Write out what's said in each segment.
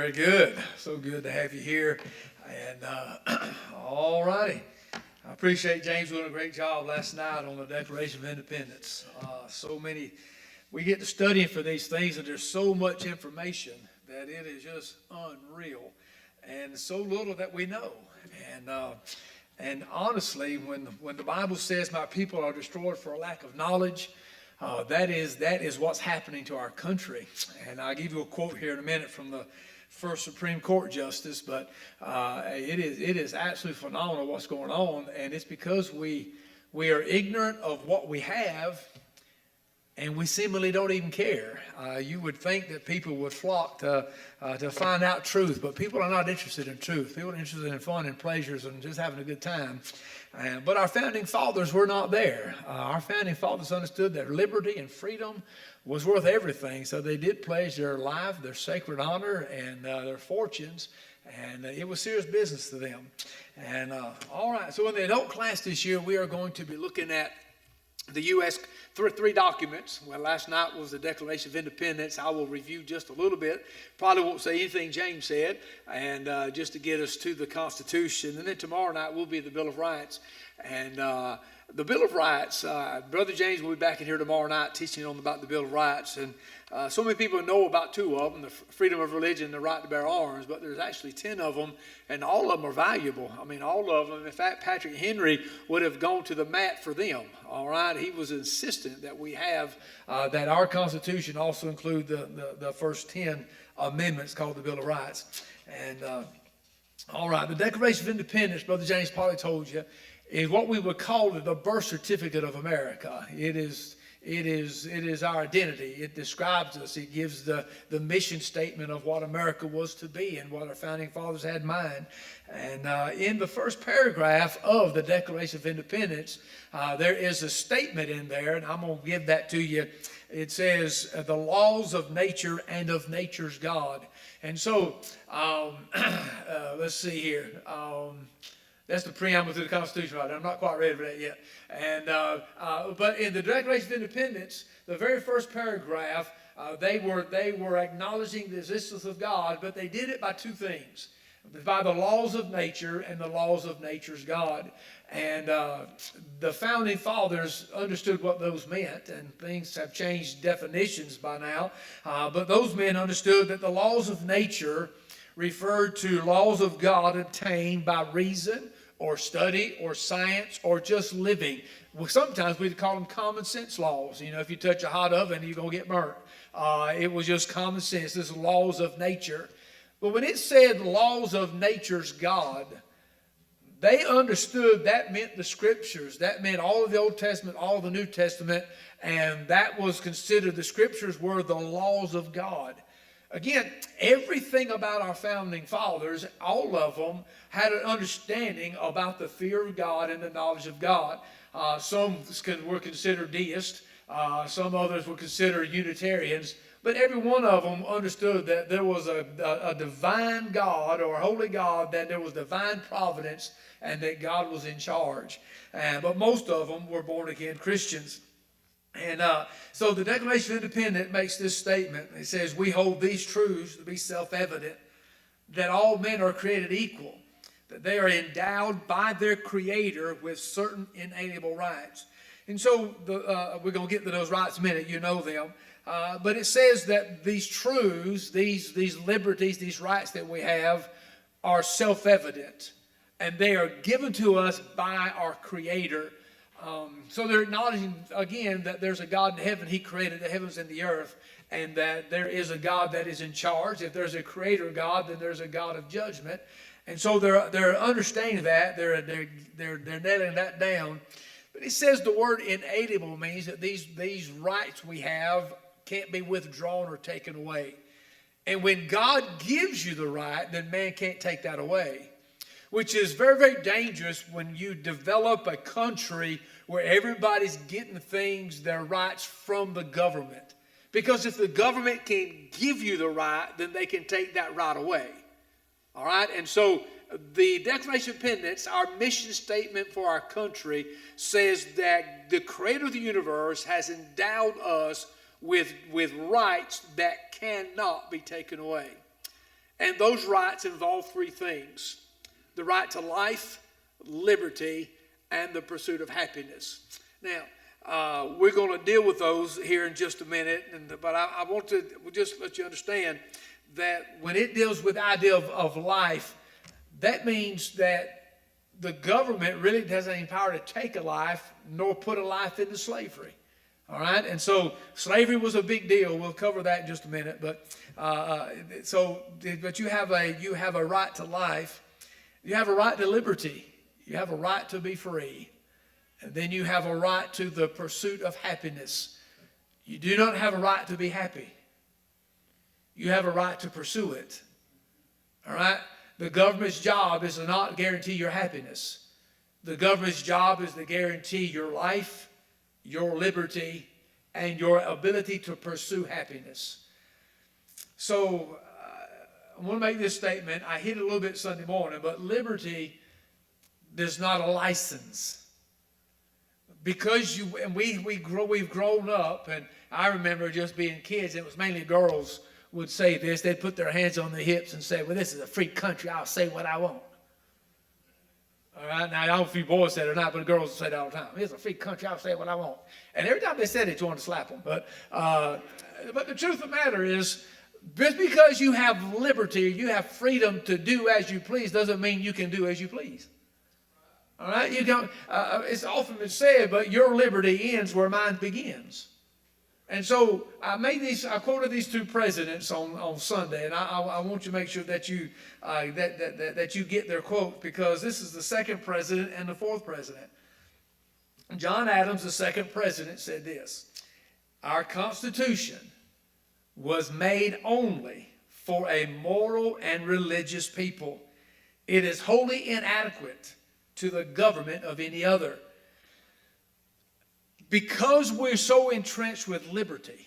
Very good. So good to have you here. And all righty. I appreciate James doing a great job last night on the Declaration of Independence. We get to studying for these things, and there's so much information that it is just unreal, and so little that we know. And honestly, when the Bible says, "My people are destroyed for a lack of knowledge," that is what's happening to our country. And I'll give you a quote here in a minute from the first Supreme Court justice, but it is absolutely phenomenal what's going on, and it's because we are ignorant of what we have, and we seemingly don't even care. You would think that people would flock to find out truth, but people are not interested in truth. People are interested in fun and pleasures and just having a good time. But our founding fathers were not there. Our founding fathers understood that liberty and freedom was worth everything, so they did pledge their life, their sacred honor, and their fortunes, and it was serious business to them. And all right, so in the adult class this year, we are going to be looking at the U.S. three documents. Well, last night was the Declaration of Independence. I will review just a little bit. Probably won't say anything James said, and just to get us to the Constitution. And then tomorrow night will be the Bill of Rights. And the Bill of Rights, Brother James will be back in here tomorrow night teaching on about the Bill of Rights. And so many people know about two of them, the freedom of religion and the right to bear arms, but there's actually 10 of them, and all of them are valuable. I mean, all of them. In fact, Patrick Henry would have gone to the mat for them, all right? He was insistent that we have, that our Constitution also include the first 10 amendments called the Bill of Rights. And all right, the Declaration of Independence, Brother James probably told you, is what we would call the birth certificate of America. It is our identity. It describes us. It gives the mission statement of what America was to be and what our founding fathers had in mind. And in the first paragraph of the Declaration of Independence, there is a statement in there, and I'm going to give that to you. It says, the laws of nature and of nature's God. And so, let's see here. That's the preamble to the Constitution, right? I'm not quite ready for that yet. And but in the Declaration of Independence, the very first paragraph, they were acknowledging the existence of God, but they did it by two things: by the laws of nature and the laws of nature's God. And the founding fathers understood what those meant, and things have changed definitions by now. But those men understood that the laws of nature referred to laws of God obtained by reason or study or science or just living. Well, sometimes we'd call them common sense laws. You know, if you touch a hot oven, you're going to get burnt. It was just common sense. This is laws of nature. But when it said laws of nature's God, they understood that meant the scriptures. That meant all of the Old Testament, all of the New Testament, and that was considered, the scriptures were the laws of God. Again, everything about our founding fathers, all of them, had an understanding about the fear of God and the knowledge of God. Some were considered deists. Some others were considered Unitarians. But every one of them understood that there was a divine God or holy God, that there was divine providence, and that God was in charge. But most of them were born-again Christians. And so the Declaration of Independence makes this statement. It says, we hold these truths to be self-evident, that all men are created equal, that they are endowed by their Creator with certain inalienable rights. And so we're going to get to those rights in a minute. You know them. But it says that these truths, these liberties, these rights that we have are self-evident, and they are given to us by our Creator. So they're acknowledging, again, that there's a God in heaven. He created the heavens and the earth, and that there is a God that is in charge. If there's a creator God, then there's a God of judgment. And so they're understanding that. They're nailing that down. But it says the word inalienable means that these rights we have can't be withdrawn or taken away. And when God gives you the right, then man can't take that away, which is very, very dangerous when you develop a country where everybody's getting their rights from the government. Because if the government can give you the right, then they can take that right away. All right? And so the Declaration of Independence, our mission statement for our country, says that the Creator of the universe has endowed us with rights that cannot be taken away. And those rights involve three things: the right to life, liberty, and the pursuit of happiness. Now, we're going to deal with those here in just a minute, but I want to just let you understand that when it deals with the idea of life, that means that the government really doesn't have any power to take a life nor put a life into slavery. All right, and so slavery was a big deal. We'll cover that in just a minute. But you have a right to life, you have a right to liberty, you have a right to be free, and then you have a right to the pursuit of happiness. You do not have a right to be happy. You have a right to pursue it. All right, the government's job is to not guarantee your happiness. The government's job is to guarantee your life, your liberty, and your ability to pursue happiness. So I want to make this statement. I hit it a little bit Sunday morning, but liberty is not a license. Because we've grown up, and I remember just being kids, it was mainly girls would say this. They'd put their hands on their hips and say, well, this is a free country. I'll say what I want. All right, now I don't know if you boys said it or not, but the girls say that all the time. It's a free country, I'll say what I want. And every time they said it, you want to slap them. But the truth of the matter is, just because you have liberty, you have freedom to do as you please, doesn't mean you can do as you please. All right, you don't. It's often been said, but your liberty ends where mine begins. And so I quoted these two presidents on Sunday, and I want you to make sure that you that you get their quote, because this is the second president and the fourth president. John Adams, the second president, said this: "Our Constitution was made only for a moral and religious people. It is wholly inadequate to the government of any other." Because we're so entrenched with liberty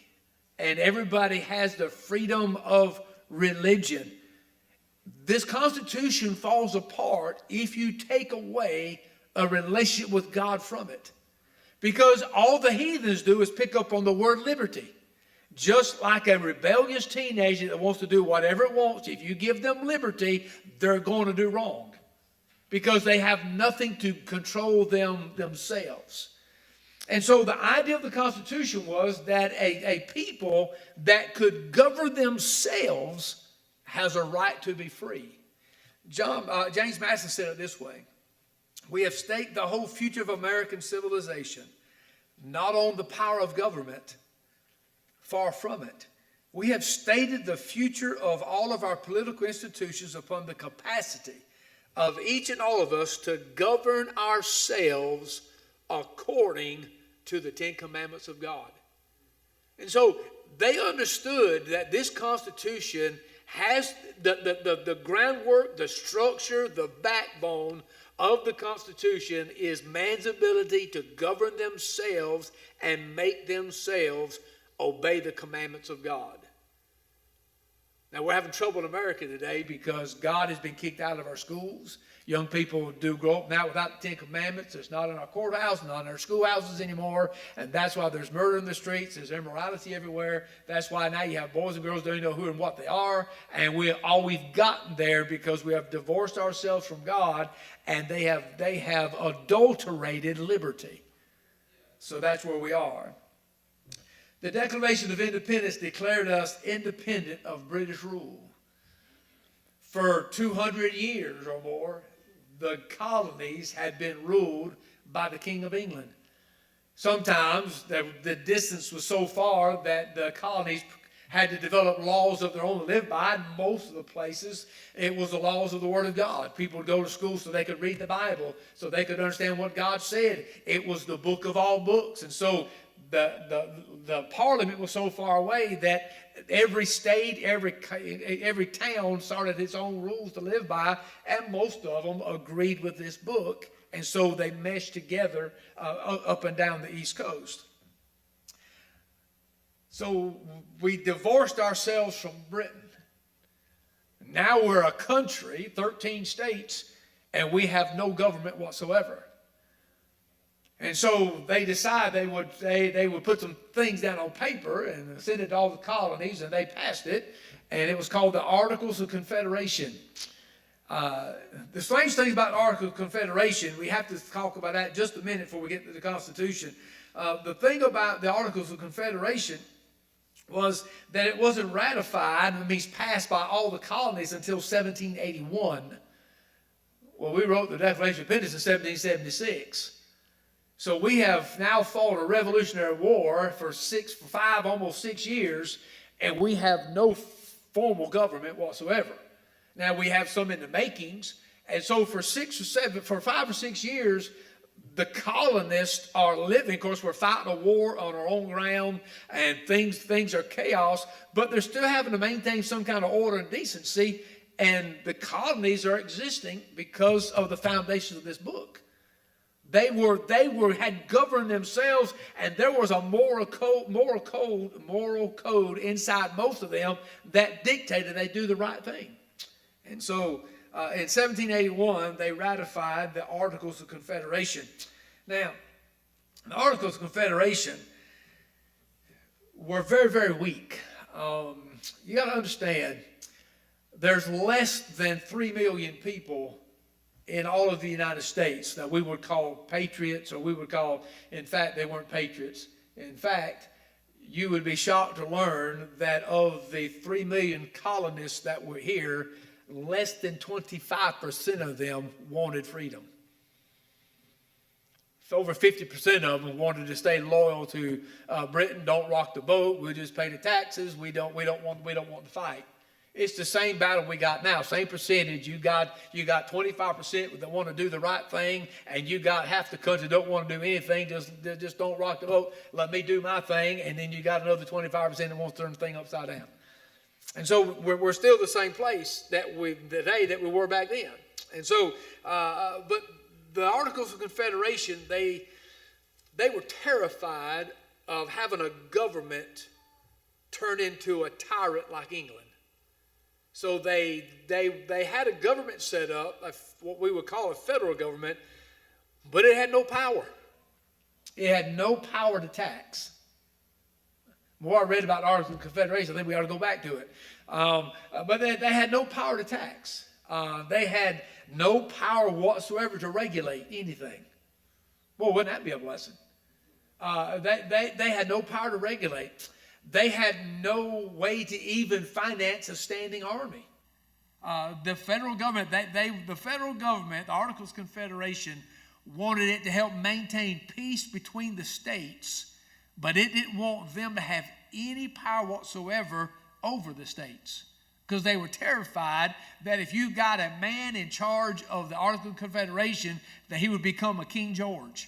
and everybody has the freedom of religion, this Constitution falls apart if you take away a relationship with God from it. Because all the heathens do is pick up on the word liberty. Just like a rebellious teenager that wants to do whatever it wants, if you give them liberty, they're going to do wrong. Because they have nothing to control themselves. And so the idea of the Constitution was that a people that could govern themselves has a right to be free. James Madison said it this way: "We have staked the whole future of American civilization not on the power of government, far from it. We have stated the future of all of our political institutions upon the capacity of each and all of us to govern ourselves according to the Ten Commandments of God." And so they understood that this Constitution has the groundwork, the structure, the backbone of the Constitution is man's ability to govern themselves and make themselves obey the commandments of God. Now, we're having trouble in America today because God has been kicked out of our schools. Young people do grow up now without the Ten Commandments. It's not in our courthouse, not in our schoolhouses anymore. And that's why there's murder in the streets. There's immorality everywhere. That's why now you have boys and girls don't know who and what they are. And we've gotten there because we have divorced ourselves from God, and they have adulterated liberty. So that's where we are. The Declaration of Independence declared us independent of British rule. For 200 years or more, the colonies had been ruled by the King of England. Sometimes the distance was so far that the colonies had to develop laws of their own to live by. In most of the places, it was the laws of the Word of God. People would go to school so they could read the Bible, so they could understand what God said. It was the book of all books. And so the Parliament was so far away that every state, every town started its own rules to live by, and most of them agreed with this book, and so they meshed together up and down the East Coast. So we divorced ourselves from Britain. Now we're a country, 13 states, and we have no government whatsoever. And so they decided they would put some things down on paper and send it to all the colonies, and they passed it, and it was called the Articles of Confederation. The strange thing about the Articles of Confederation, we have to talk about that just a minute before we get to the Constitution. The thing about the Articles of Confederation was that it wasn't ratified, it means passed by all the colonies until 1781. Well, we wrote the Declaration of Independence in 1776. So we have now fought a Revolutionary War for 5, almost 6 years, and we have no formal government whatsoever. Now we have some in the makings, and so for 5 or 6 years, the colonists are living. Of course, we're fighting a war on our own ground, and things are chaos, but they're still having to maintain some kind of order and decency, and the colonies are existing because of the foundations of this book. They had governed themselves, and there was a moral code inside most of them that dictated they do the right thing. And so in 1781, they ratified the Articles of Confederation. Now, the Articles of Confederation were very, very weak. You got to understand, there's less than 3 million people in all of the United States that we would call patriots, or we would call, in fact, they weren't patriots. In fact, you would be shocked to learn that of the 3 million colonists that were here, less than 25% of them wanted freedom. So over 50% of them wanted to stay loyal to Britain. Don't rock the boat. We'll just pay the taxes. We don't want to fight. It's the same battle we got now. Same percentage. You got 25% that want to do the right thing, and you got half the country don't want to do anything. Just don't rock the boat. Let me do my thing, and then you got another 25% that wants to turn the thing upside down. And so we're still the same place today that we were back then. And so, but the Articles of Confederation, they were terrified of having a government turn into a tyrant like England. So they had a government set up, what we would call a federal government, but it had no power. It had no power to tax. The more I read about the Articles of Confederation, I think we ought to go back to it. But they had no power to tax. They had no power whatsoever to regulate anything. Well, wouldn't that be a blessing? They had no power to regulate. They had no way to even finance a standing army. The federal government, the Articles of Confederation, wanted it to help maintain peace between the states, but it didn't want them to have any power whatsoever over the states, because they were terrified that if you got a man in charge of the Articles of Confederation, that he would become a King George.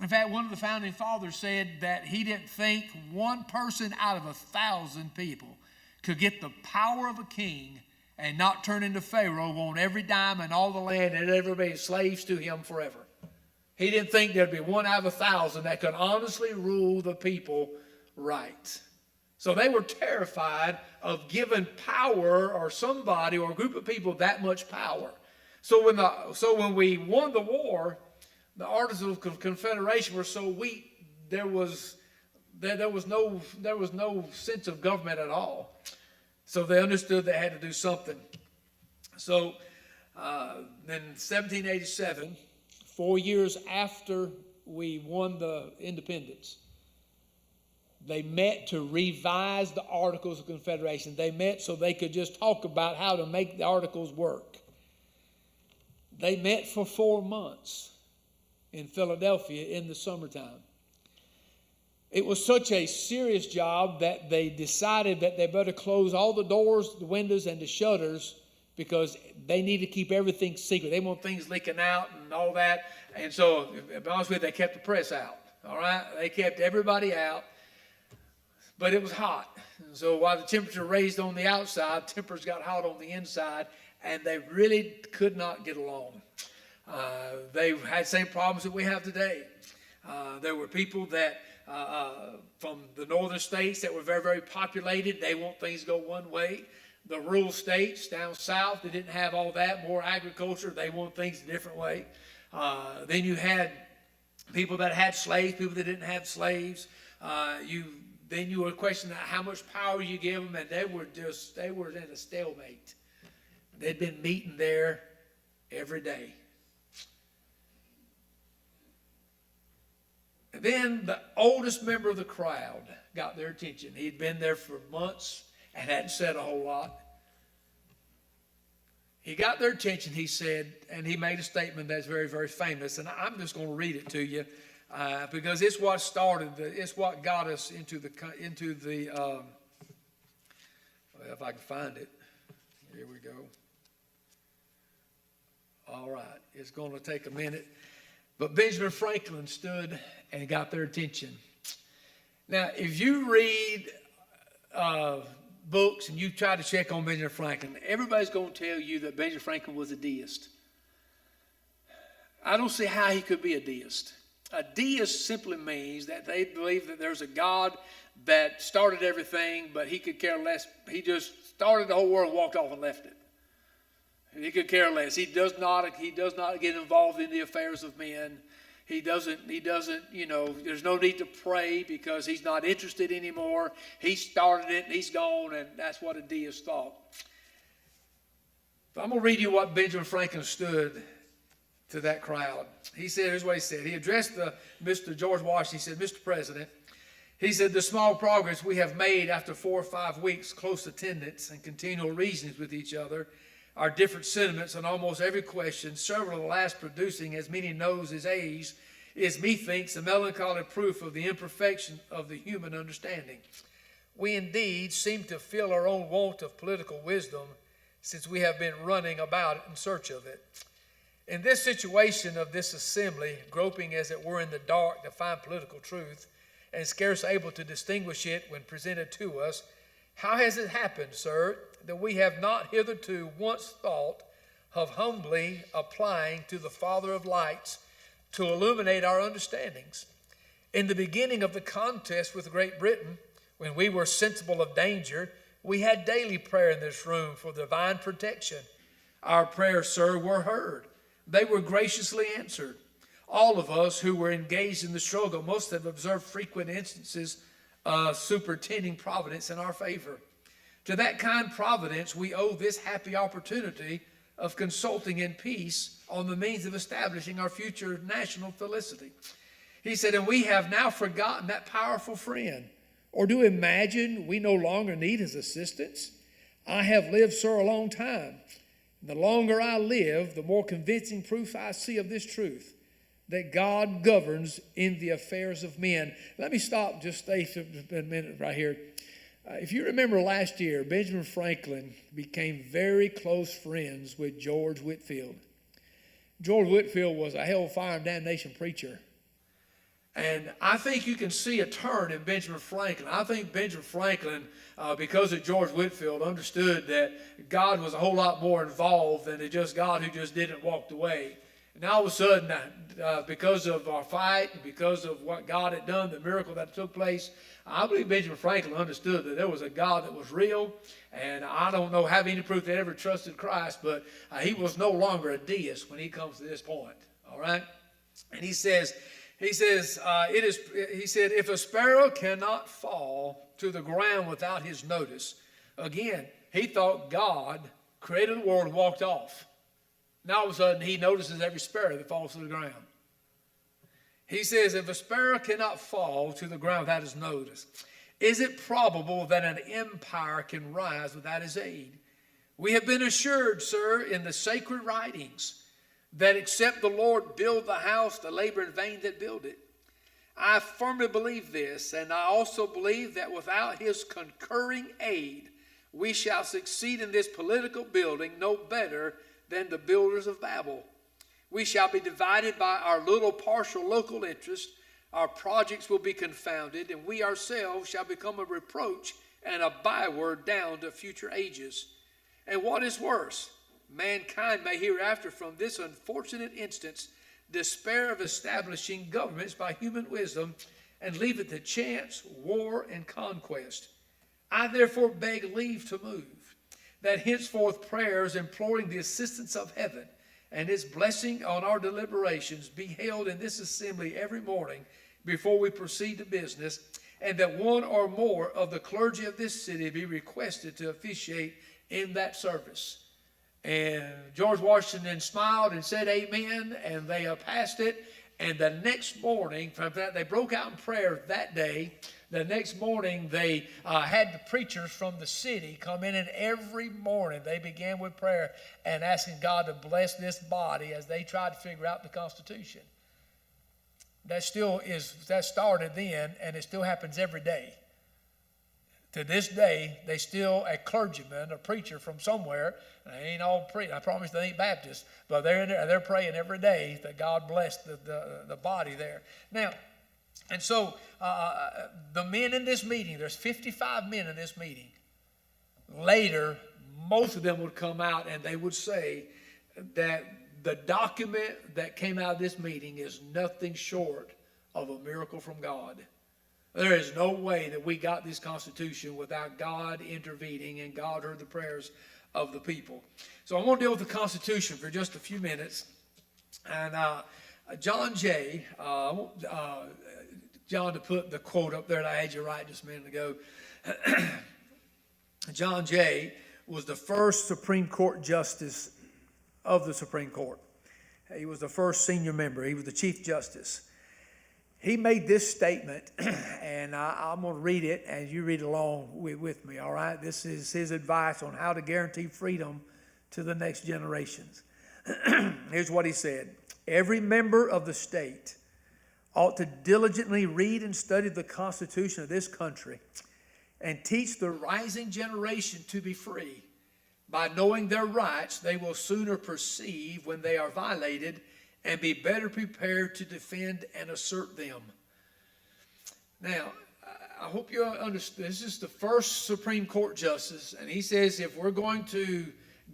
In fact, one of the founding fathers said that he didn't think one person out of 1,000 people could get the power of a king and not turn into Pharaoh, want every dime and all the land and everybody slaves to him forever. He didn't think there'd be one out of 1,000 that could honestly rule the people right. So they were terrified of giving power or somebody or a group of people that much power. So when we won the war, the Articles of Confederation were so weak, there was no sense of government at all. So they understood they had to do something. So then 1787, 4 years after we won the independence, they met to revise the Articles of Confederation. They met so they could just talk about how to make the Articles work. They met for 4 months in Philadelphia in the summertime. It was such a serious job that they decided that they better close all the doors, the windows, and the shutters, because they need to keep everything secret. They want things leaking out and all that. And so, to be honest with you, they kept the press out. All right? They kept everybody out. But it was hot. And so while the temperature raised on the outside, tempers got hot on the inside, and they really could not get along. They had the same problems that we have today. There were people that from the northern states that were very, very populated. They want things to go one way. The rural states down south, they didn't have all that, more agriculture. They want things a different way. Then you had people that had slaves, people that didn't have slaves. Then you were questioning how much power you give them, and they were in a stalemate. They'd been meeting there every day. And then the oldest member of the crowd got their attention. He'd been there for months and hadn't said a whole lot. He got their attention, he said, and he made a statement that's very, very famous. And I'm just going to read it to you because it's what started, it's what got us into the well, if I can find it. Here we go. All right, it's going to take a minute. But Benjamin Franklin stood and got their attention. Now, if you read books and you try to check on Benjamin Franklin, everybody's going to tell you that Benjamin Franklin was a deist. I don't see how he could be a deist. A deist simply means that they believe that there's a God that started everything, but he could care less. He just started the whole world and walked off and left it. He could care less. He does not get involved in the affairs of men. He doesn't, there's no need to pray because he's not interested anymore. He started it and he's gone, and that's what a deist thought. But I'm going to read you what Benjamin Franklin stood to that crowd. He said, here's what he said. He addressed Mr. George Washington. He said, Mr. President, he said, the small progress we have made after 4 or 5 weeks close attendance and continual reasonings with each other, our different sentiments on almost every question, several of the last producing as many noes as ayes, is methinks a melancholy proof of the imperfection of the human understanding. We indeed seem to feel our own want of political wisdom since we have been running about in search of it. In this situation of this assembly, groping as it were in the dark to find political truth, and scarce able to distinguish it when presented to us, how has it happened, sir, that we have not hitherto once thought of humbly applying to the Father of lights to illuminate our understandings? In the beginning of the contest with Great Britain, when we were sensible of danger, we had daily prayer in this room for divine protection. Our prayers, sir, were heard. They were graciously answered. All of us who were engaged in the struggle must have observed frequent instances of superintending providence in our favor. To that kind providence we owe this happy opportunity of consulting in peace on the means of establishing our future national felicity. He said, and we have now forgotten that powerful friend, or do imagine we no longer need his assistance. I have lived, sir, a long time. The longer I live, the more convincing proof I see of this truth, that God governs in the affairs of men. Let me stop, just stay for a minute right here. If you remember last year, Benjamin Franklin became very close friends with George Whitefield. George Whitefield was a hellfire and damnation preacher. And I think you can see a turn in Benjamin Franklin. I think Benjamin Franklin, because of George Whitefield, understood that God was a whole lot more involved than just God who just didn't walk away. And all of a sudden, because of our fight, and because of what God had done, the miracle that took place, I believe Benjamin Franklin understood that there was a God that was real. And I don't know have any proof that ever trusted Christ, but he was no longer a deist when he comes to this point. All right? And he said, if a sparrow cannot fall to the ground without his notice, again, he thought God created the world and walked off. Now all of a sudden he notices every sparrow that falls to the ground. He says, if a sparrow cannot fall to the ground without his notice, is it probable that an empire can rise without his aid? We have been assured, sir, in the sacred writings, that except the Lord build the house, the labor in vain that build it. I firmly believe this, and I also believe that without his concurring aid, we shall succeed in this political building no better than the builders of Babel. We shall be divided by our little partial local interest. Our projects will be confounded, and we ourselves shall become a reproach and a byword down to future ages. And what is worse, mankind may hereafter from this unfortunate instance despair of establishing governments by human wisdom and leave it to chance, war, and conquest. I therefore beg leave to move that henceforth prayers imploring the assistance of heaven and its blessing on our deliberations be held in this assembly every morning before we proceed to business, and that one or more of the clergy of this city be requested to officiate in that service. And George Washington smiled and said amen, and they passed it. And the next morning, from that, they broke out in prayer that day. The next morning, they had the preachers from the city come in, and every morning they began with prayer and asking God to bless this body as they tried to figure out the Constitution. That started then, and it still happens every day. To this day, they still, a clergyman, a preacher from somewhere, and they ain't all I promise they ain't Baptists, but they're praying every day that God bless the body there. Now, and so the men in this meeting, there's 55 men in this meeting. Later, most of them would come out and they would say that the document that came out of this meeting is nothing short of a miracle from God. There is no way that we got this Constitution without God intervening, and God heard the prayers of the people. So I'm going to deal with the Constitution for just a few minutes. And John Jay, I want John to put the quote up there that I had you write just a minute ago. John Jay was the first Supreme Court Justice of the Supreme Court. He was the first senior member. He was the Chief Justice. He made this statement, and I'm going to read it as you read along with me, all right? This is his advice on how to guarantee freedom to the next generations. Here's what he said. Every member of the state ought to diligently read and study the Constitution of this country and teach the rising generation to be free. By knowing their rights, they will sooner perceive when they are violated and be better prepared to defend and assert them. Now, I hope you understand, this is the first Supreme Court Justice, and he says if we're going to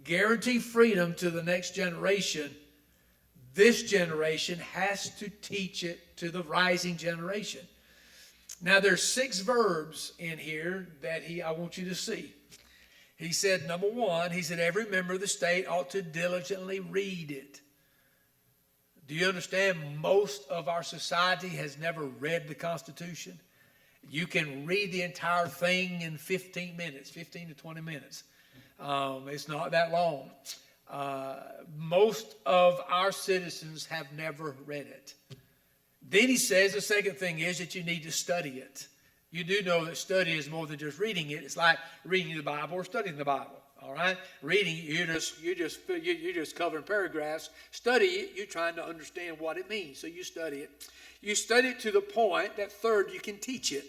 guarantee freedom to the next generation, this generation has to teach it to the rising generation. Now, there's 6 verbs in here that I want you to see. He said, number 1, he said every member of the state ought to diligently read it. Do you understand? Most of our society has never read the Constitution. You can read the entire thing in 15 minutes, 15 to 20 minutes. It's not that long. Most of our citizens have never read it. Then he says the second thing is that you need to study it. You do know that study is more than just reading it. It's like reading the Bible or studying the Bible. All right, reading you're just covering paragraphs. Study it, you're trying to understand what it means, so you study it. You study it to the point that third, you can teach it.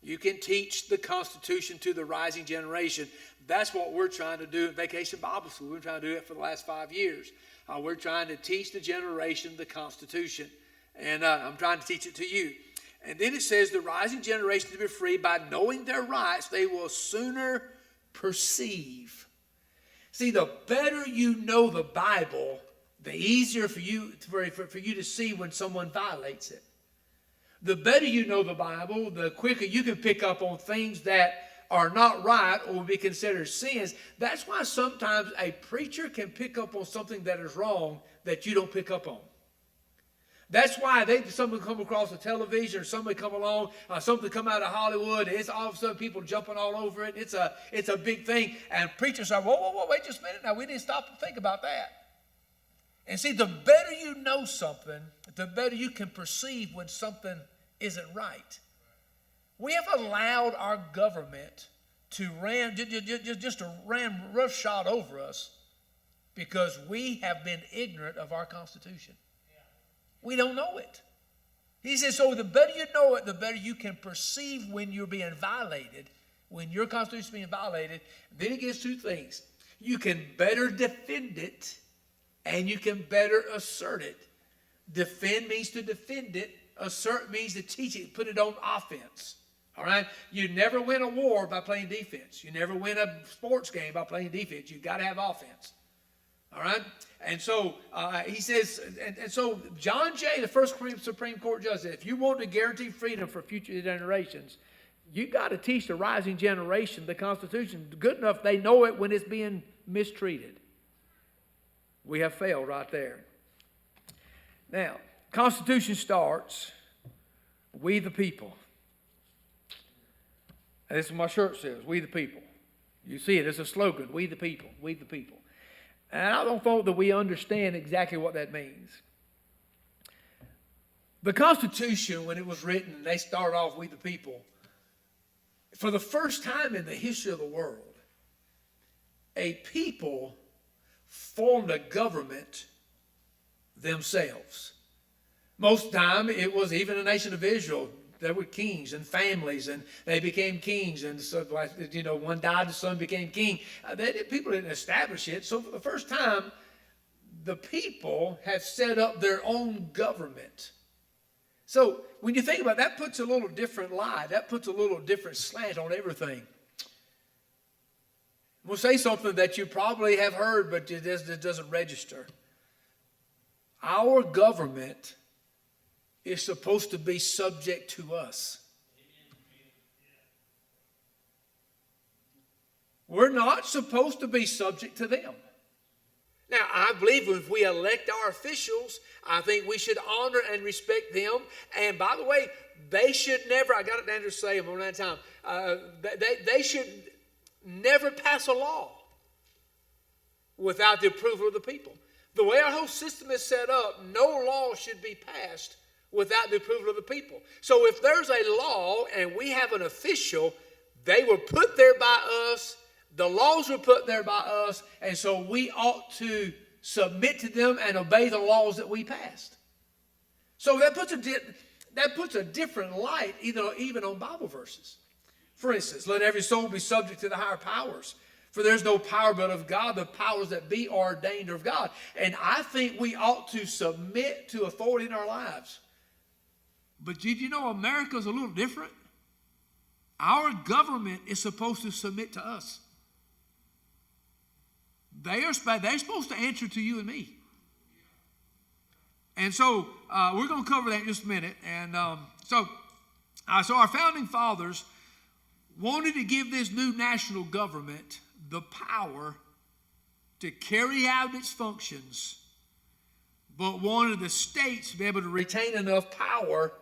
You can teach the Constitution to the rising generation. That's what we're trying to do at Vacation Bible School. We're trying to do it for the last 5 years. We're trying to teach the generation the Constitution, and I'm trying to teach it to you. And then it says the rising generation to be free by knowing their rights, they will sooner perceive. See, the better you know the Bible, the easier for you to see when someone violates it. The better you know the Bible, the quicker you can pick up on things that are not right or will be considered sins. That's why sometimes a preacher can pick up on something that is wrong that you don't pick up on. That's why somebody come across the television or somebody come along, something come out of Hollywood, it's all of a sudden people jumping all over it. It's a big thing. And preachers are, whoa, wait just a minute. Now, we didn't stop to think about that. And see, the better you know something, the better you can perceive when something isn't right. We have allowed our government to ran roughshod over us because we have been ignorant of our Constitution. We don't know it. He says, so the better you know it, the better you can perceive when you're being violated, when your Constitution is being violated. Then he gives 2 things. You can better defend it, and you can better assert it. Defend means to defend it. Assert means to teach it, put it on offense. All right? You never win a war by playing defense. You never win a sports game by playing defense. You've got to have offense. All right? And so he says, and so John Jay, the first Supreme Court Justice, if you want to guarantee freedom for future generations, you got to teach the rising generation the Constitution good enough they know it when it's being mistreated. We have failed right there. Now, Constitution starts, we the people. And this is what my shirt says, we the people. You see it, it's a slogan, we the people, we the people. And I don't think that we understand exactly what that means. The Constitution, when it was written, they started off, we the people. For the first time in the history of the world, a people formed a government themselves. Most time it was even a nation of Israel. There were kings and families, and they became kings. And so, one died, the son became king. People didn't establish it. So for the first time, the people have set up their own government. So when you think about it, that puts a little different light. That puts a little different slant on everything. We'll say something that you probably have heard, but it doesn't register. Our government is supposed to be subject to us. We're not supposed to be subject to them. Now, I believe if we elect our officials, I think we should honor and respect them. And by the way, they should never, I got it down to say them one at a time, they should never pass a law without the approval of the people. The way our whole system is set up, no law should be passed without the approval of the people. So if there's a law and we have an official, they were put there by us, the laws were put there by us, and so we ought to submit to them and obey the laws that we passed. So that puts a different light even on Bible verses. For instance, let every soul be subject to the higher powers. For there's no power but of God, the powers that be are ordained of God. And I think we ought to submit to authority in our lives. But did you know America's a little different? Our government is supposed to submit to us. They're supposed to answer to you and me. And so we're going to cover that in just a minute. And so our founding fathers wanted to give this new national government the power to carry out its functions, but wanted the states to be able to retain enough power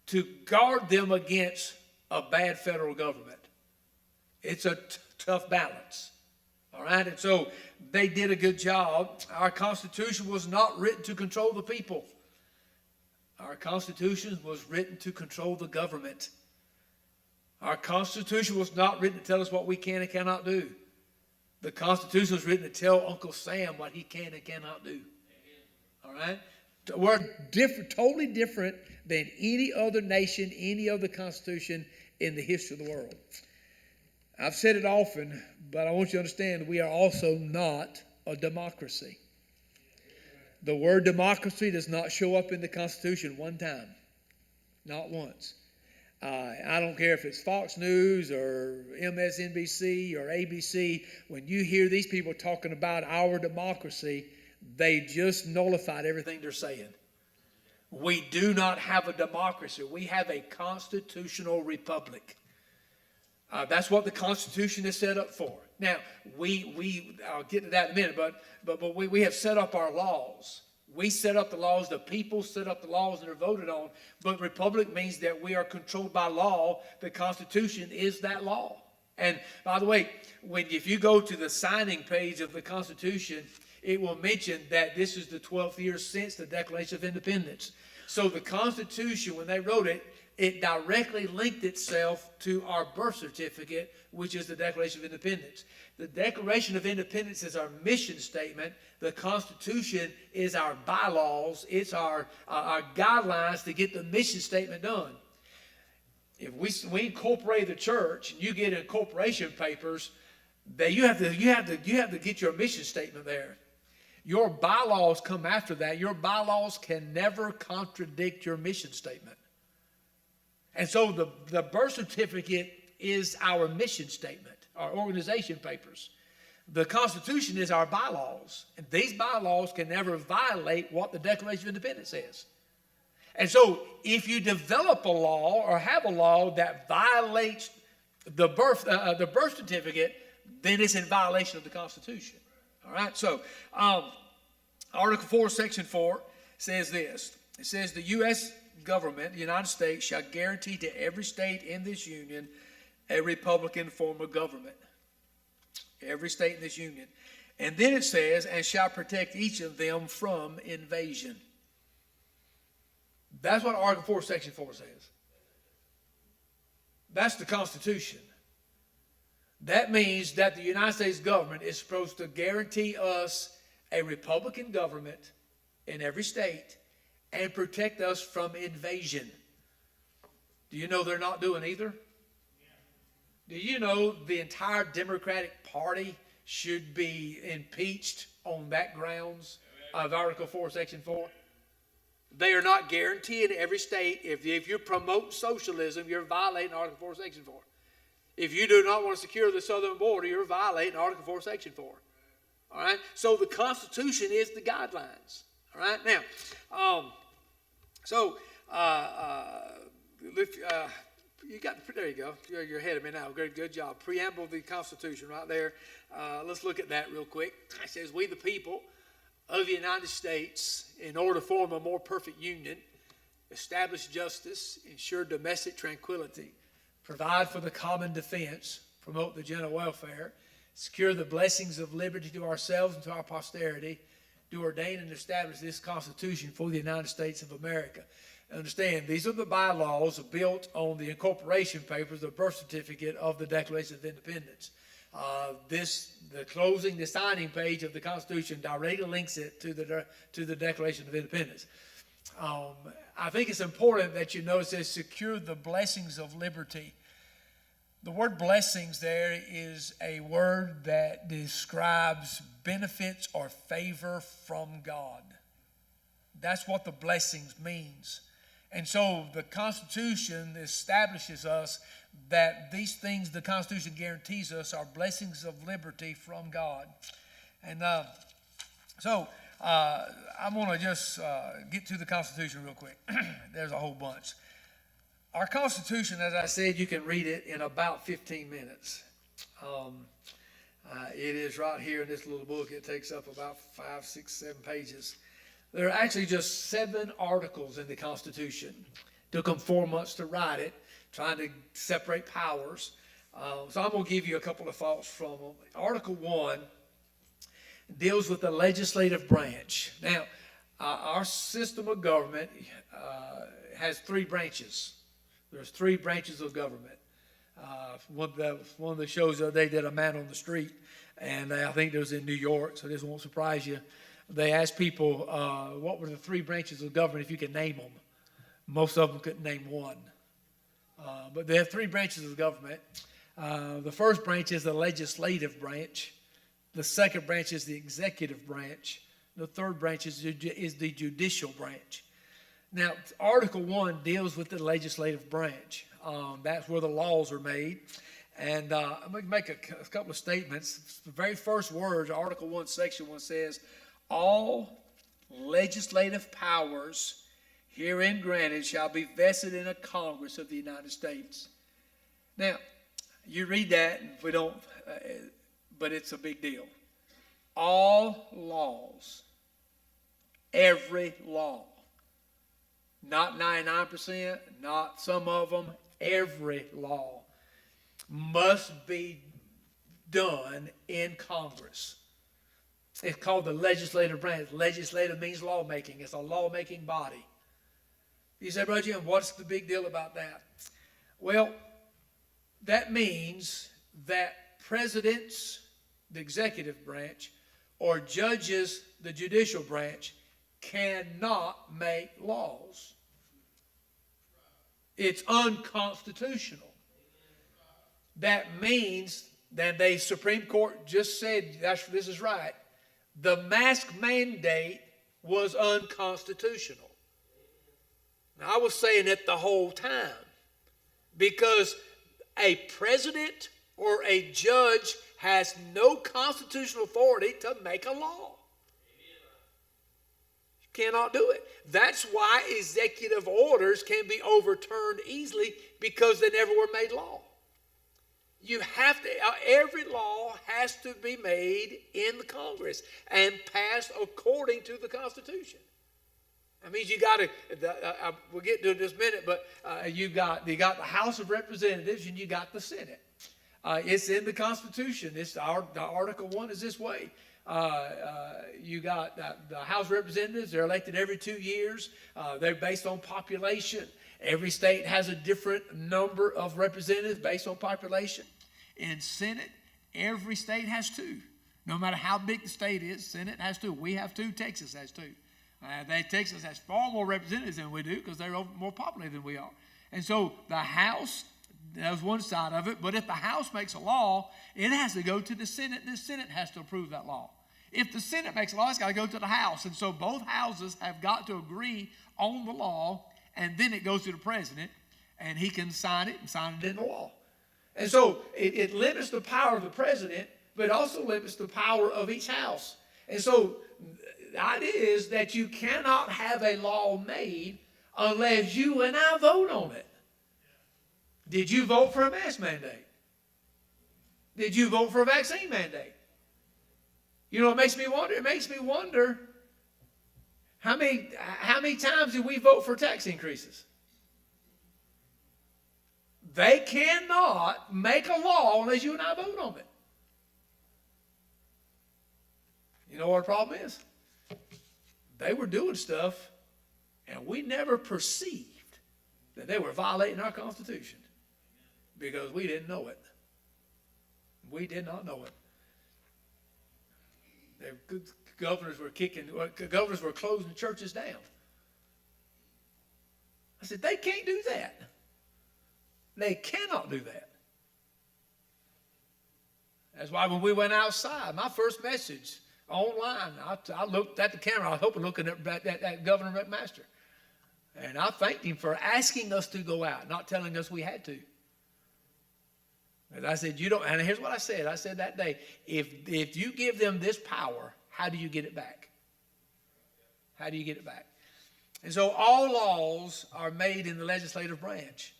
to guard them against a bad federal government. It's a tough balance. All right, and so they did a good job. Our Constitution was not written to control the people. Our Constitution was written to control the government. Our Constitution was not written to tell us what we can and cannot do. The Constitution was written to tell Uncle Sam what he can and cannot do. All right? We're totally different than any other nation, any other constitution in the history of the world. I've said it often, but I want you to understand we are also not a democracy. The word democracy does not show up in the Constitution one time. Not once. I don't care if it's Fox News or MSNBC or ABC. When you hear these people talking about our democracy, they just nullified everything they're saying. We do not have a democracy. We have a constitutional republic. That's what the Constitution is set up for. Now, I'll get to that in a minute, but we have set up our laws. We set up the laws, the people set up the laws that are voted on, but republic means that we are controlled by law. The Constitution is that law. And by the way, if you go to the signing page of the Constitution, it will mention that this is the 12th year since the Declaration of Independence. So the Constitution, when they wrote it, it directly linked itself to our birth certificate, which is the Declaration of Independence. The Declaration of Independence is our mission statement. The Constitution is our bylaws. It's our guidelines to get the mission statement done. If we incorporate the church and you get incorporation papers, you have to get your mission statement there. Your bylaws come after that. Your bylaws can never contradict your mission statement. And so the birth certificate is our mission statement, our organization papers. The Constitution is our bylaws. And these bylaws can never violate what the Declaration of Independence says. And so if you develop a law or have a law that violates the birth certificate, then it's in violation of the Constitution. All right? So Article 4, Section 4 says this. It says the U.S. government, the United States, shall guarantee to every state in this union a Republican form of government. Every state in this union. And then it says, and shall protect each of them from invasion. That's what Article 4, Section 4 says. That's the Constitution. That means that the United States government is supposed to guarantee us a Republican government in every state and protect us from invasion. Do you know they're not doing either? Do you know the entire Democratic Party should be impeached on that grounds of Article 4, Section 4? They are not guaranteeing every state. If you promote socialism, you're violating Article 4, Section 4. If you do not want to secure the southern border, you're violating Article 4, Section 4. All right? So the Constitution is the guidelines. All right? Now, there you go. You're ahead of me now. Good job. Preamble of the Constitution right there. Let's look at that real quick. It says, we the people of the United States, in order to form a more perfect union, establish justice, ensure domestic tranquility, provide for the common defense, promote the general welfare, secure the blessings of liberty to ourselves and to our posterity, do ordain and establish this Constitution for the United States of America. Understand, these are the bylaws built on the incorporation papers, the birth certificate of the Declaration of Independence. The signing page of the Constitution directly links it to the Declaration of Independence. I think it's important that you notice it says secure the blessings of liberty. The word blessings there is a word that describes benefits or favor from God. That's what the blessings means. And so the Constitution establishes us that these things the Constitution guarantees us are blessings of liberty from God. And I'm going to just get to the Constitution real quick. There's a whole bunch. Our Constitution, as I said, you can read it in about 15 minutes. It is right here in this little book. It takes up about 5, 6, 7 pages. There are actually just 7 articles in the Constitution. It took them 4 months to write it, trying to separate powers. So I'm going to give you a couple of thoughts from them. Article 1 deals with the legislative branch. Now, our system of government has 3 branches. There's 3 branches of government. One of the shows the other day did a man on the street, and I think it was in New York, so this won't surprise you. They asked people, what were the 3 branches of government if you could name them. Most of them couldn't name one. But they have 3 branches of government. The first branch is the legislative branch. The second branch is the executive branch. The third branch is the judicial branch. Now, Article 1 deals with the legislative branch. That's where the laws are made. And I'm going to make a couple of statements. The very first words, Article 1, Section 1 says, all legislative powers herein granted shall be vested in a Congress of the United States. Now, you read that, and we don't, but it's a big deal. All laws, every law, not 99%, not some of them, every law must be done in Congress. It's called the legislative branch. Legislative means lawmaking. It's a lawmaking body. You say, Brother Jim, what's the big deal about that? Well, that means that presidents, the executive branch, or judges, the judicial branch, cannot make laws. It's unconstitutional. That means that the Supreme Court just said, this is right, the mask mandate was unconstitutional. Now, I was saying it the whole time because a president or a judge has no constitutional authority to make a law. You cannot do it. That's why executive orders can be overturned easily because they never were made law. You have to, every law has to be made in the Congress and passed according to the Constitution. That means you got to, we'll get to it in just a minute, but you got the House of Representatives and you got the Senate. It's in the Constitution. The Article 1 is this way. You got the House of Representatives. They're elected every 2 years. They're based on population. Every state has a different number of representatives based on population. In Senate, every state has 2. No matter how big the state is, Senate has 2. We have 2. Texas has 2. Texas has far more representatives than we do because they're more populated than we are. And so the House, that's one side of it, but if the House makes a law, it has to go to the Senate, and the Senate has to approve that law. If the Senate makes a law, it's got to go to the House. And so both houses have got to agree on the law, and then it goes to the president, and he can sign it and sign it into law. And so it limits the power of the president, but it also limits the power of each house. And so the idea is that you cannot have a law made unless you and I vote on it. Did you vote for a mask mandate? Did you vote for a vaccine mandate? You know, it makes me wonder. It makes me wonder how many times did we vote for tax increases? They cannot make a law unless you and I vote on it. You know what the problem is? They were doing stuff, and we never perceived that they were violating our Constitution because we didn't know it. We did not know it. Governors were closing churches down. I said, they can't do that. They cannot do that. That's why when we went outside, my first message online, I looked at the camera. I was hoping looking at Governor McMaster. And I thanked him for asking us to go out, not telling us we had to. And I said, you don't, and here's what I said. I said that day, if you give them this power, how do you get it back? How do you get it back? And so all laws are made in the legislative branch.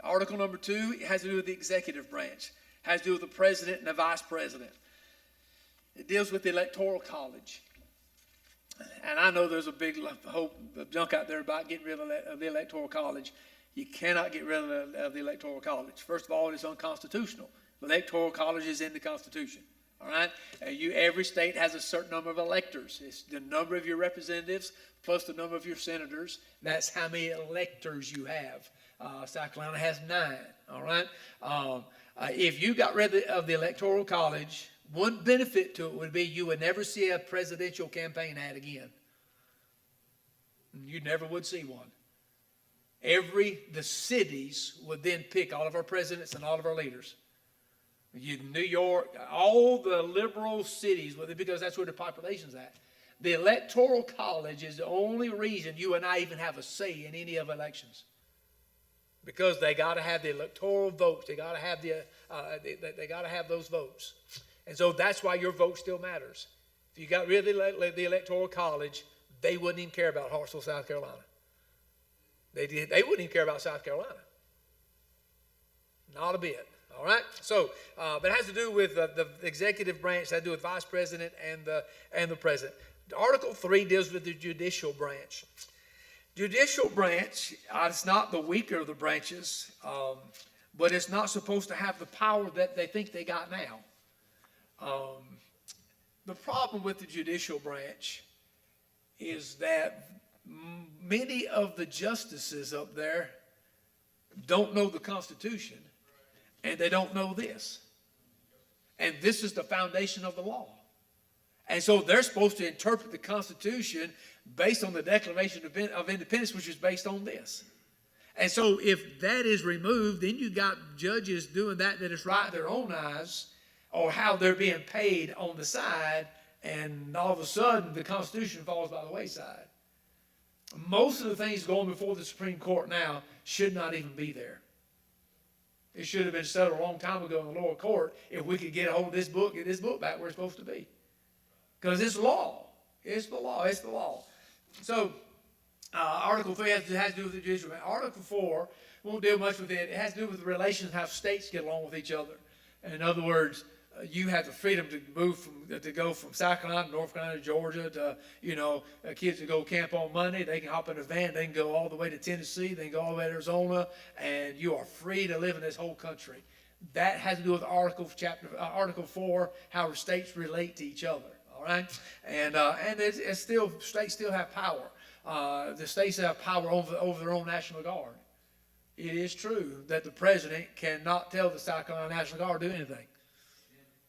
Article number 2 has to do with the executive branch. Has to do with the president and the vice president. It deals with the electoral college. And I know there's a big hope of junk out there about getting rid of the electoral college. You cannot get rid of the electoral college. First of all, it's unconstitutional. The electoral college is in the Constitution. All right? Every state has a certain number of electors. It's the number of your representatives plus the number of your senators. That's how many electors you have. South Carolina has 9. All right? If you got rid of the electoral college, one benefit to it would be you would never see a presidential campaign ad again. You never would see one. The cities would then pick all of our presidents and all of our leaders. New York, all the liberal cities, because that's where the population's at. The electoral college is the only reason you and I even have a say in any of elections. Because they got to have the electoral votes. They got to have they got to have those votes. And so that's why your vote still matters. If you got rid of the electoral college, they wouldn't even care about Hartsville, South Carolina. They wouldn't even care about South Carolina. Not a bit. All right? So, but it has to do with the executive branch. It has to do with vice president and the president. Article 3 deals with the judicial branch. Judicial branch, it's not the weaker of the branches, but it's not supposed to have the power that they think they got now. The problem with the judicial branch is that many of the justices up there don't know the Constitution, and they don't know this. And this is the foundation of the law. And so they're supposed to interpret the Constitution based on the Declaration of Independence, which is based on this. And so if that is removed, then you got judges doing that is right in their own eyes, or how they're being paid on the side, and all of a sudden the Constitution falls by the wayside. Most of the things going before the Supreme Court now should not even be there. It should have been settled a long time ago in the lower court if we could get a hold of this book, get this book back where it's supposed to be. Because it's law. It's the law. It's the law. So Article 3 has to do with the judicial branch. Article 4, won't deal much with it. It has to do with the relations, how states get along with each other. In other words, you have the freedom to go from South Carolina, North Carolina, Georgia, to, kids to go camp on Monday. They can hop in a van. They can go all the way to Tennessee. They can go all the way to Arizona, and you are free to live in this whole country. That has to do with Article 4, how states relate to each other. All right, and it's still, states still have power. The states have power over their own National Guard. It is true that the president cannot tell the South Carolina National Guard to do anything.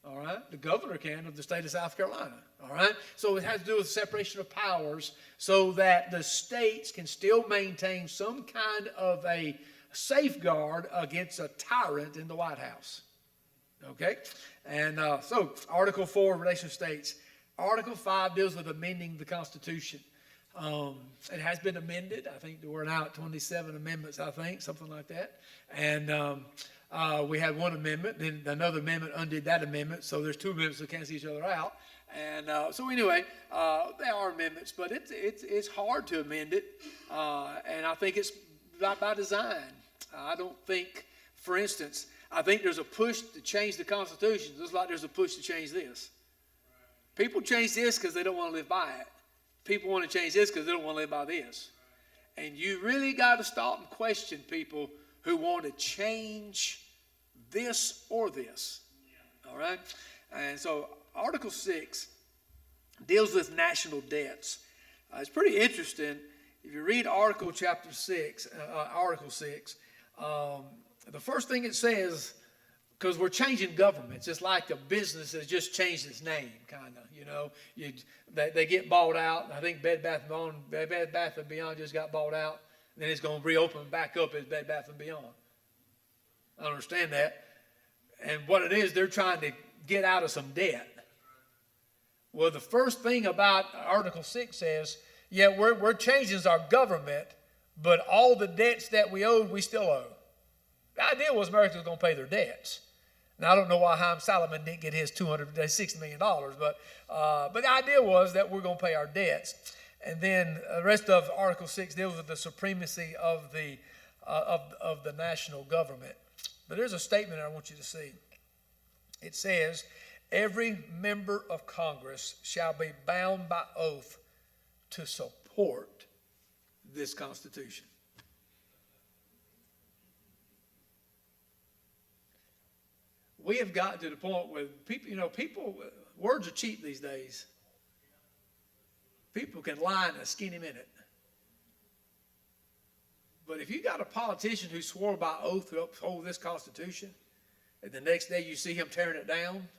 All right, the governor can of the state of South Carolina. All right, so it has to do with separation of powers, so that the states can still maintain some kind of a safeguard against a tyrant in the White House. Okay, and so Article 4, relation to states. Article 5 deals with amending the Constitution. It has been amended. I think we're now at 27 amendments, I think, something like that. And we had one amendment, then another amendment undid that amendment. So there's two amendments that cancel each other out. And so anyway, they are amendments, but it's hard to amend it. And I think it's by design. I don't think, for instance, I think there's a push to change the Constitution, just like there's a push to change this. People change this because they don't want to live by it. People want to change this because they don't want to live by this. And you really got to stop and question people who want to change this or this. All right? And so Article 6 deals with national debts. It's pretty interesting. If you read Article 6, the first thing it says, because we're changing governments, it's like a business has just changed its name, kind of, they get bought out. I think Bed Bath & Beyond just got bought out. Then it's going to reopen back up as Bed Bath & Beyond. I understand that. And what it is, they're trying to get out of some debt. Well, the first thing about Article 6 says, yeah, we're changing our government, but all the debts that we owed, we still owe. The idea was America was going to pay their debts. Now, I don't know why Haim Salomon didn't get his $60 million, but the idea was that we're going to pay our debts. And then the rest of Article 6 deals with the supremacy of the national government. But there's a statement I want you to see. It says, every member of Congress shall be bound by oath to support this Constitution. We have gotten to the point where people, words are cheap these days. People can lie in a skinny minute. But if you got a politician who swore by oath to uphold this Constitution, and the next day you see him tearing it down,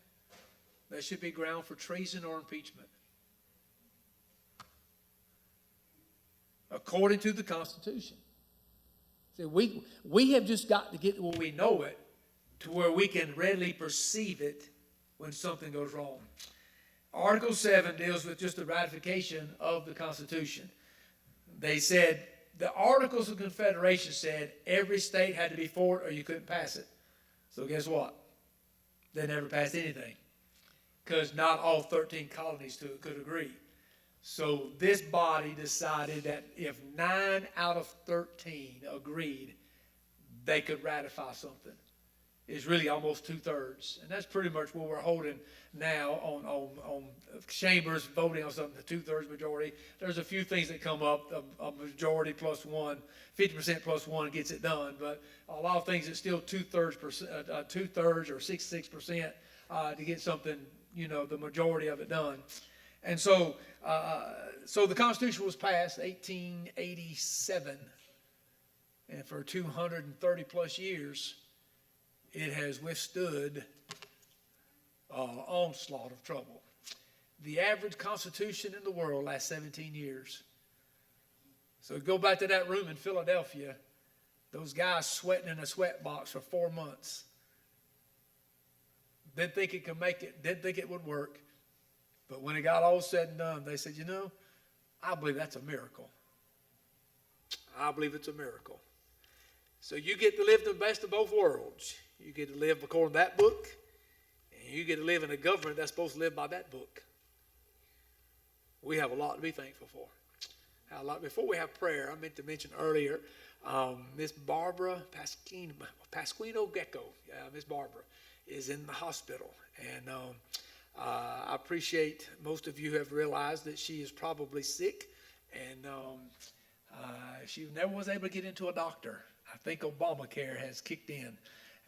that should be ground for treason or impeachment. According to the Constitution. See, we have just got to get where we know it, to where we can readily perceive it when something goes wrong. Article 7 deals with just the ratification of the Constitution. They said, the Articles of Confederation said every state had to be for it or you couldn't pass it. So guess what? They never passed anything because not all 13 colonies could agree. So this body decided that if 9 out of 13 agreed, they could ratify something. Is really almost 2/3, and that's pretty much what we're holding now on chambers voting on something, the 2/3 majority. There's a few things that come up, a majority plus one, 50% plus one gets it done, but a lot of things it's still 2/3 or 66% to get something, the majority of it done. And so the Constitution was passed 1887, and for 230 plus years, it has withstood an onslaught of trouble. The average constitution in the world lasts 17 years. So go back to that room in Philadelphia, those guys sweating in a sweat box for 4 months. Didn't think it could make it, didn't think it would work. But when it got all said and done, they said, I believe that's a miracle. I believe it's a miracle. So you get to live the best of both worlds. You get to live according to that book, and you get to live in a government that's supposed to live by that book. We have a lot to be thankful for. Before we have prayer, I meant to mention earlier, Miss Barbara Pasquino Gecko, Miss Barbara, is in the hospital. And I appreciate most of you have realized that she is probably sick. And she never was able to get into a doctor. I think Obamacare has kicked in.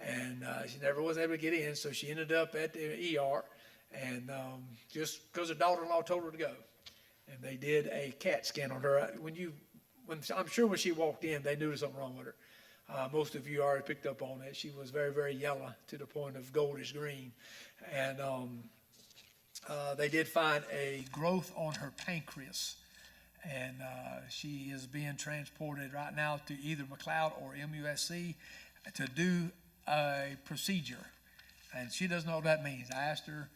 And she never was able to get in, so she ended up at the ER. And just because her daughter-in-law told her to go. And they did a CAT scan on her. I'm sure when she walked in, they knew there was something wrong with her. Most of you already picked up on it. She was very, very yellow to the point of goldish green. And they did find a growth on her pancreas. And she is being transported right now to either McLeod or MUSC to do a procedure. And she doesn't know what that means. I asked her,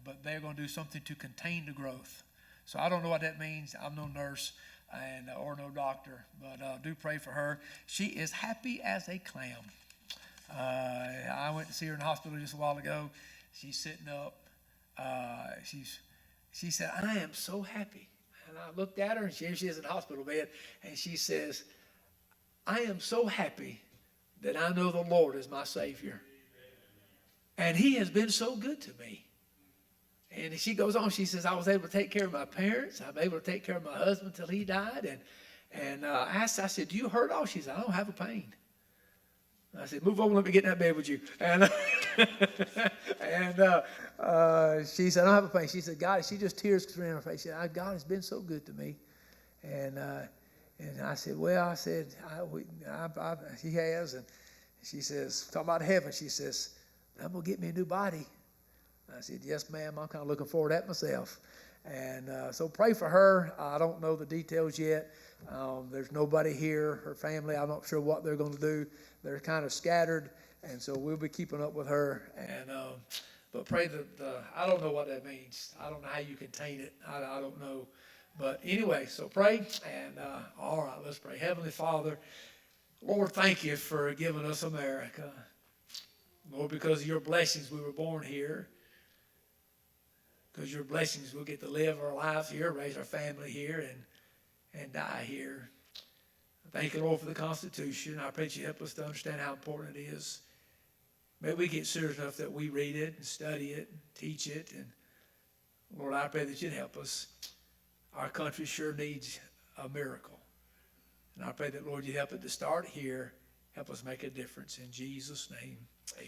but they're going to do something to contain the growth. So I don't know what that means. I'm no nurse or no doctor, but do pray for her. She is happy as a clam. I went to see her in the hospital just a while ago. She's sitting up. She said, "I am so happy." And I looked at her, and she is in the hospital bed, and she says, "I am so happy that I know the Lord is my Savior. And He has been so good to me." And she goes on, she says, "I was able to take care of my parents. I'm able to take care of my husband till he died." And I said, "Do you hurt all?" She said, "I don't have a pain." I said, "Move over, let me get in that bed with you." And she said, "I don't have a pain." She said, "God," she just tears streaming her face. She said, "God has been so good to me." And I said, "Well," I said, "He has." And she says, talking about heaven, she says, "I'm going to get me a new body." I said, "Yes, ma'am. I'm kind of looking forward to that myself." And so pray for her. I don't know the details yet. There's nobody here, her family. I'm not sure what they're going to do. They're kind of scattered. And so we'll be keeping up with her. And but pray that, I don't know what that means. I don't know how you contain it. I don't know. But anyway, so pray. And all right, let's pray. Heavenly Father, Lord, thank you for giving us America. Lord, because of your blessings we were born here. Because your blessings we'll get to live our lives here, raise our family here, and die here. Thank you, Lord, for the Constitution. I pray that you help us to understand how important it is. May we get serious enough that we read it and study it and teach it. And Lord, I pray that you'd help us. Our country sure needs a miracle. And I pray that, Lord, you help it to start here. Help us make a difference. In Jesus' name, amen.